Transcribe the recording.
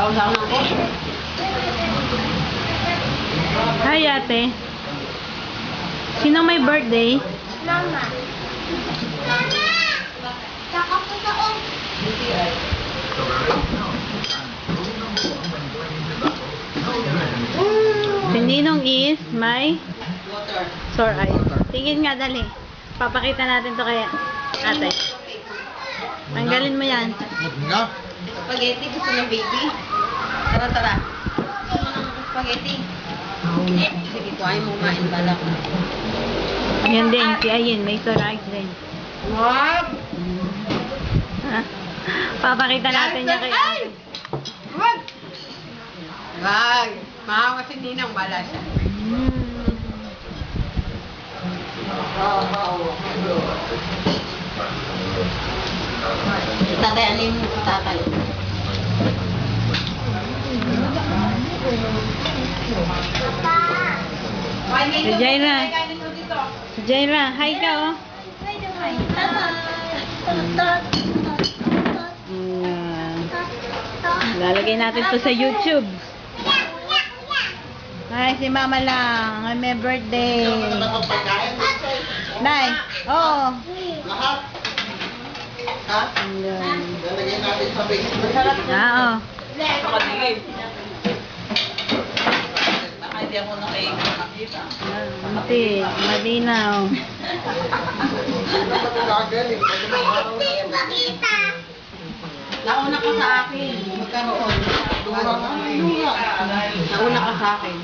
Sausaw na ko. Hi, ate. Sino may birthday? Mama. Mama! Saka po taon. Si Ninong is may Water. sore eyes. Tingin nga, dali. Papakita natin to kay ate. Tanggalin mo yan. Spaghetti, gusto ng baby? Tara, tara. Gusto mo ng spaghetti? Sige, kuhain mo kumain balak. Yan din, si Ayin. May sore eyes din. Wag! Papakita natin niya kay ate. Wag! Wag! Mahawa si Ninang, bala siya. Tatay, ano yung tatay? Si Jaira. Si Jaira. Hi ka, oh. Lalagay natin to sa YouTube. Hi, si Mama lang. May birthday. Nay. Oo. Lahat? Ha? Ayan. Lalagyan natin sa Facebook. Masarap na. Oo. Nakadigay. Baka hindi ako nakikita. Mati, malinaw. Pakita. Nauna ka sa akin. Magkaroon. Nauna ka sa akin.